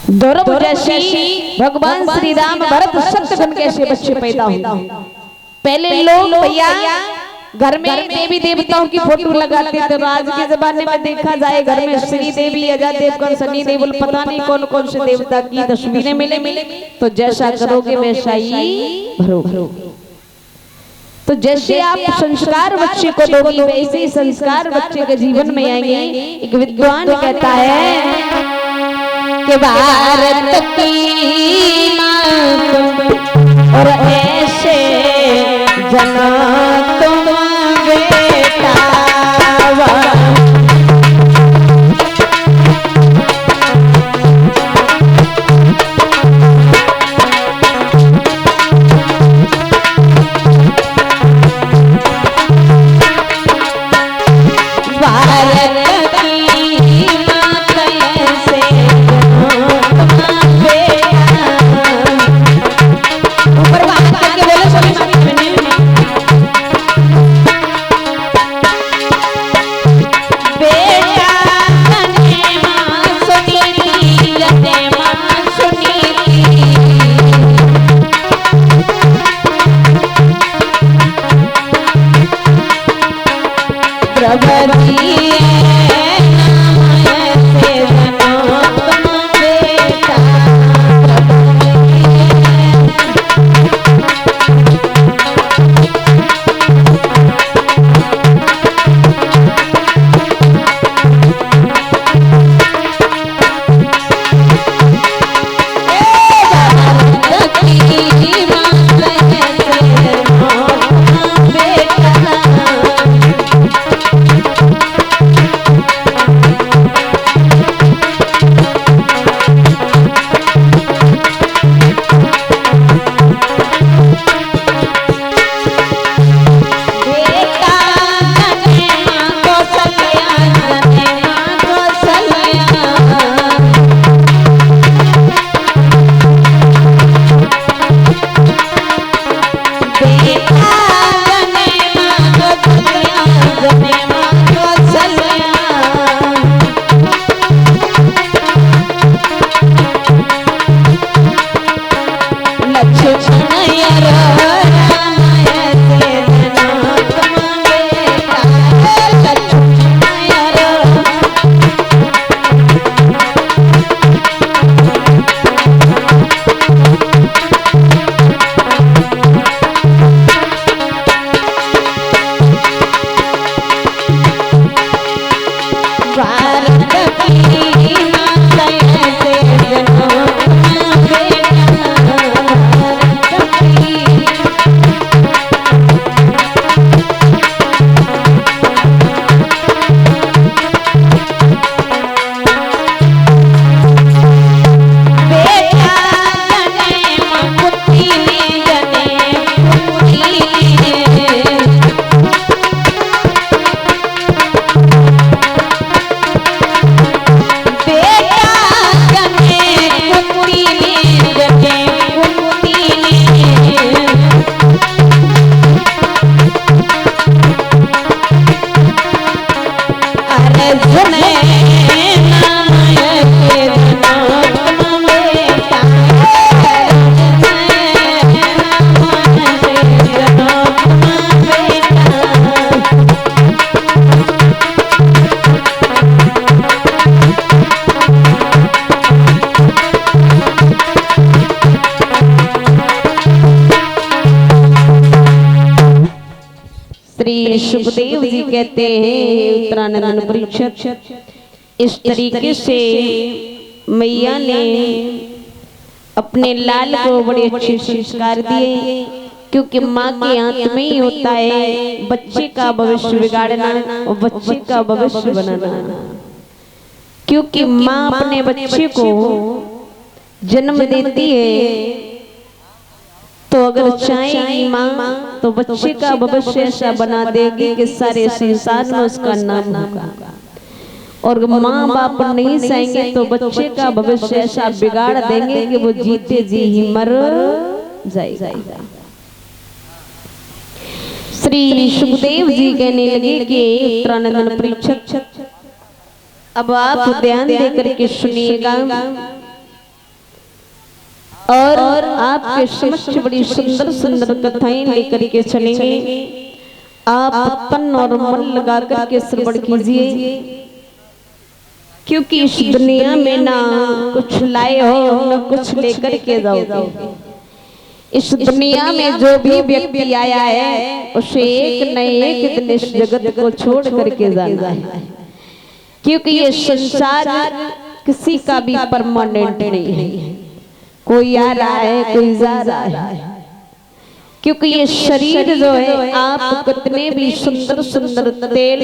ध्रुव जैसी भगवान श्री राम भरत शत्रुघ्न कैसे बच्चे पैदा हुए। पहले लोग भैया घर में देवी देवताओं की फोटो लगाते थे। आज के जमाने में देखा जाए घर में श्री देवी, अजय देवगन, सनी देओल, पता नहीं कौन कौन से देवता की तस्वीरें मिले। तो जैसा करोगे वैसा ही भरोगे। तो जैसे आप संस्कार बच्चे को दोगे वैसे ही संस्कार बच्चे के जीवन में आएंगे। एक विद्वान कहता है कि भारत की मां और ऐसे जना तुम बेटा सुखदेव जी कहते हैं उत्तरानंद परीक्षक इस तरीके से मैया ने अपने लाल को बड़े अच्छे संस्कार दिए। क्योंकि माँ के हाथ में ही होता है बच्चे का भविष्य बिगाड़ना और बच्चे का भविष्य बनाना। क्योंकि माँ अपने बच्चे को जन्म देती है तो अगर चाहेगी माँ तो बच्चे का भविष्य ऐसा बना देगी कि सारे संसार में उसका नाम होगा। और माँ बाप नहीं चाहेंगे तो बच्चे का भविष्य ऐसा बिगाड़ देंगे कि वो जीते जी ही मर जाएगा। श्री सुखदेव जी कहने लगे कि उत्तरानंद परीक्षक अब आप ध्यान देकर के सुनिएगा। और आपके समक्ष बड़ी सुंदर सुंदर कथाएं लेकर के चलेंगे। आप तन और मन लगा करके श्रवण कीजिए, क्योंकि इस दुनिया में ना कुछ लाए हो न कुछ लेकर के जाओगे। इस दुनिया में जो भी व्यक्ति आया है उसे एक न एक दिन इस जगत को छोड़ करके जाना है, क्योंकि ये संसार किसी का भी परमानेंट नहीं है। कोई आ रहा है, कोई जा रहा है, क्योंकि ये शरीर जो है आप कितने भी सुंदर सुंदर तेल,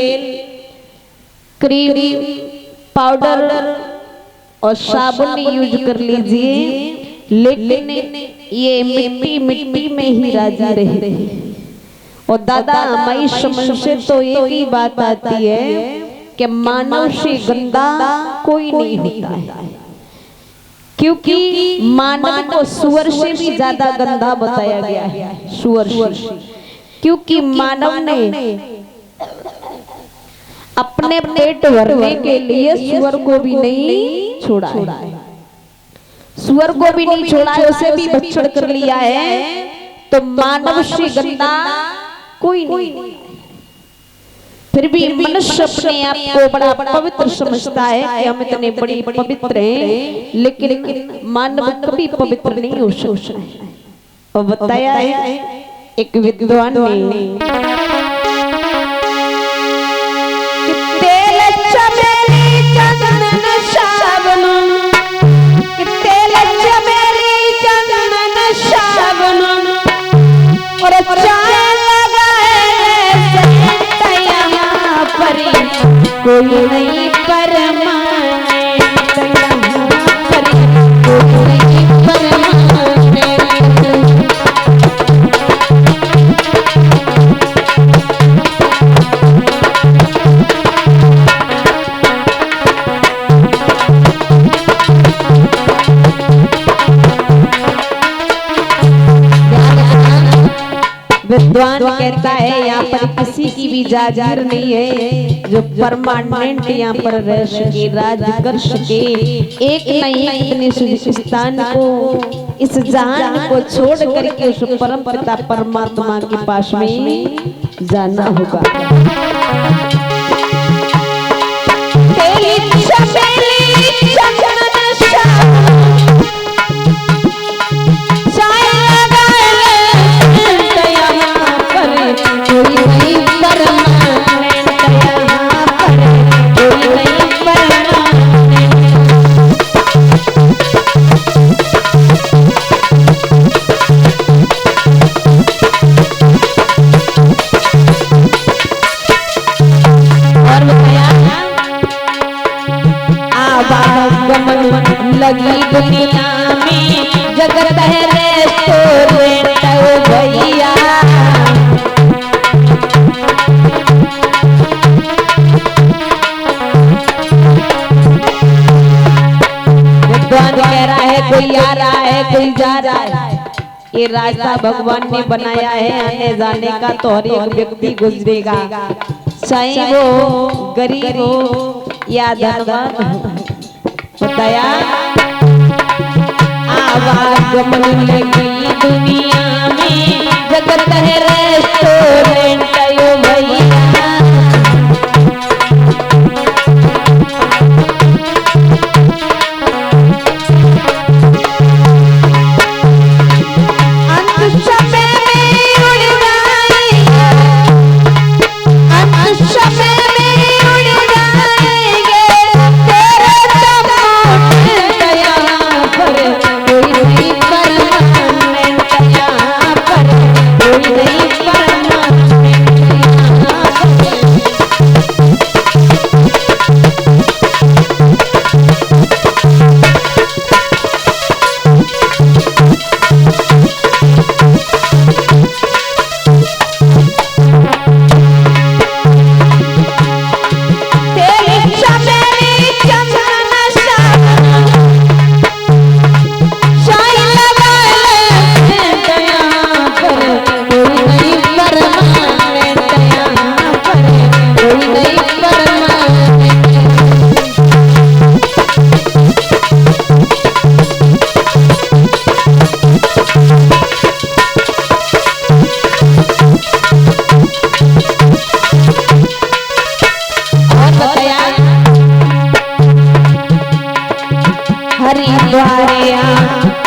क्रीम, पाउडर और साबुन यूज कर लीजिए, लेकिन ये मिट्टी मिट्टी में ही राजी रहे। और दादा हमारी समझ से तो एक ही बात आती है कि मानव से गंदा कोई नहीं होता है, क्योंकि मानव को सुअर से भी ज्यादा गंदा बताया गया है। सुअर से, क्योंकि मानव ने अपने पेट भरने के लिए सुअर को भी नहीं छोड़ा है, सुअर को भी नहीं छोड़ा है, उसे भी भक्षण कर लिया है। तो मानव से गंदा कोई नहीं। फिर भी मनुष्य अपने आप को बड़ा पवित्र समझता है कि हम इतने बड़े पवित्र हैं, लेकिन मानव कभी पवित्र नहीं हो सकता है। और बताया है एक विद्वान ने, तेल चमेली चंदन साबुन, तेल चमेली चंदन साबुन और कोई नहीं परमानेंट, कोई नहीं परमानेंट। विद्वान कहता है यहाँ पर किसी की भी जागीर नहीं है जो परमानेंट यहाँ पर रह सके, राज कर सके। एक नहीं एक स्थान को, इस जहान को छोड़ करके उस परम पिता परमात्मा के पास में जाना होगा। लगी दुनिया में जगत है रेस्टोरेंट भैया, विद्वान कह रहा है कोई आ रहा है, कोई जा रहा है। ये रास्ता भगवान ने बनाया है आने जाने का, तो हर एक व्यक्ति गुजरेगा, चाहे वो गरीब हो या धनवान हो। बताया आवागमन लगी दुनिया में जगत है रेस्टोरेंट भैया। कोई नहीं परमानेंट यहाँ पर, कोई नहीं परमानेंट।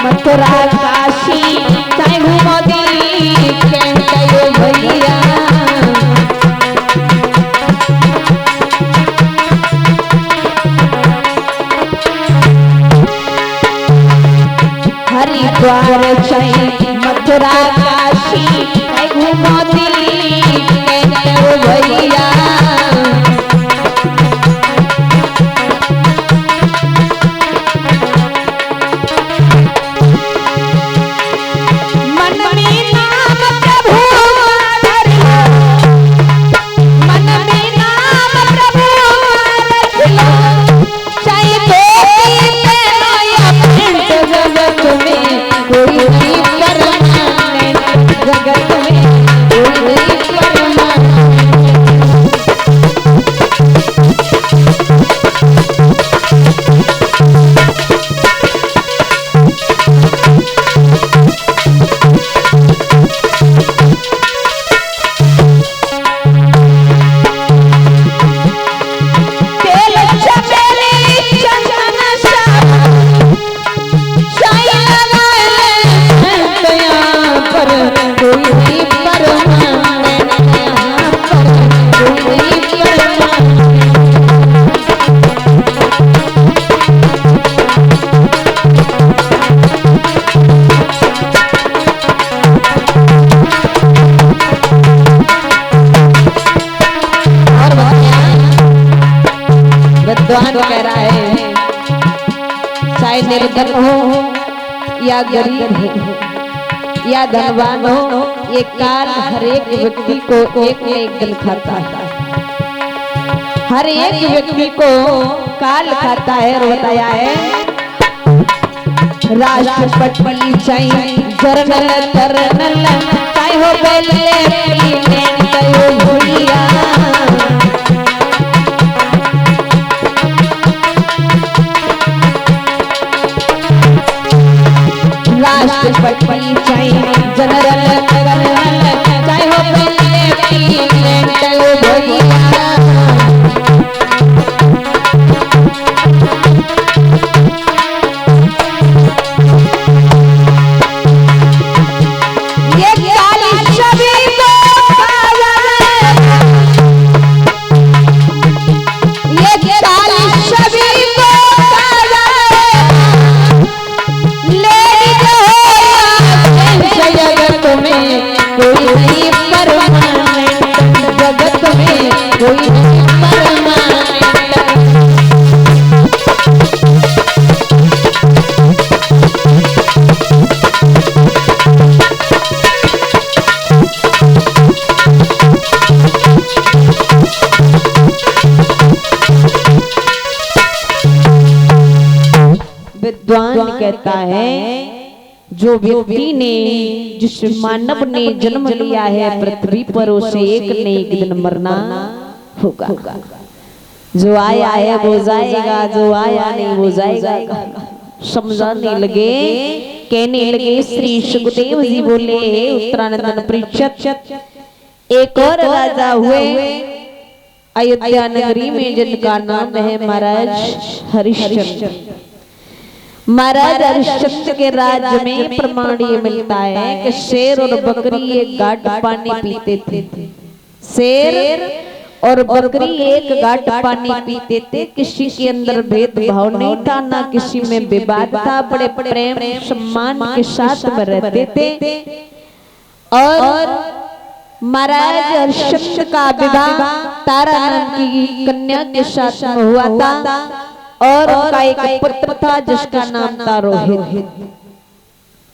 मथुरा काशी चाहे घूमो दिल्ली कहते भैया हरिद्वार चाहे मथुरा काशी चाहे घूमो दिल्ली कहते भैया कह रहा है चाहे निर्धन हो या गरीब हो या धनवान हो ये काल हर एक व्यक्ति को एक न एक दिन खाता है। हर एक व्यक्ति को काल खाता है। और बताया है राष्ट्रपति चाहे जर्नल कर्नल चाहे हो भैया राष्ट्रपति चाहे जनरल कर्नल चाहे हो भैया विद्वान कहता है जो व्यक्ति ने जिस मानव ने जन्म लिया है पृथ्वी पर उसे एक न एक दिन मरना होगा। जो आया है वो जाएगा, जो आया नहीं वो जाएगा। समझाने लगे, कहने लगे। श्री सुखदेव जी बोले उत्तरानंदन परीक्षित एक और राजा हुए अयोध्या नगरी में जिनका नाम है महाराज हरिश्चंद्र। महाराज हरिश्चंद्र के राज्य में प्रमाण ये मिलता है कि शेर और बकरी एक घाट पानी पीते थे। शेर और बकरी एक घाट पानी पीते थे। किसी के अंदर भेदभाव नहीं था, ना किसी में विवाद था। बड़े प्रेम सम्मान के साथ में रहते थे। और महाराज हरिश्चंद्र का विवाह तारानंद की कन्या के साथ में हुआ था। और उनका एक पुत्र था जिसका नाम था रोहित।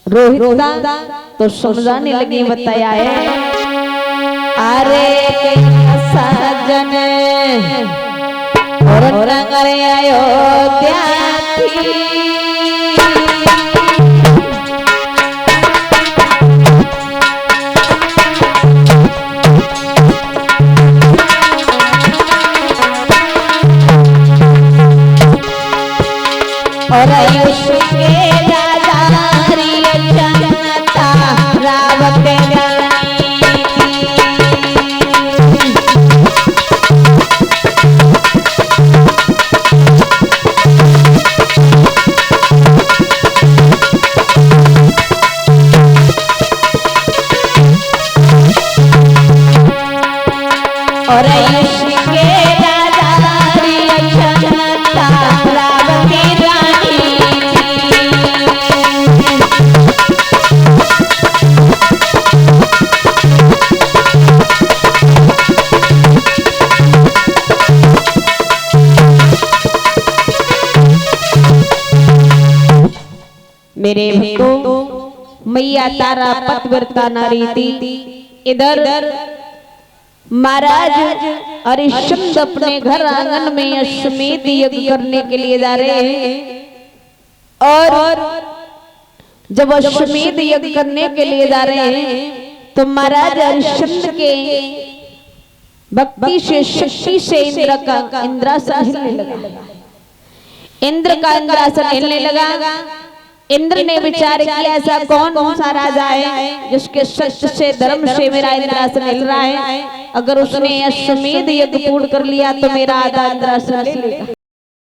रोहित था तो समझाने लगी, बताया है अरे सजन और नगर अयोध्या और आयुष के राजा हरिश्चंद्र रावत और इसके राजा प्रियचंद्र राम की रानी मेरे भक्तों, मैया तारा पतिव्रता नारी थी। इधर महाराज हरिश्चंद्र अपने घर आंगन में अश्वमेध यज्ञ करने के लिए जा रहे हैं और जब अश्वमेध यज्ञ करने के लिए जा रहे हैं तो महाराज हरिश्चंद्र के भक्ति से शक्ति से इंद्र का इंद्रासन हिलने लगा। इंद्र का इंद्रासन हिलने लगा। इंद्र ने विचार किया ऐसा कौन सा राजा है जिसके सत्य से धर्म से मेरा इंद्रासन हिल रहा है। अगर उसने अश्वमेध यज्ञ पूर्ण कर लिया तो मेरा आधा इंद्रासन ले लेगा।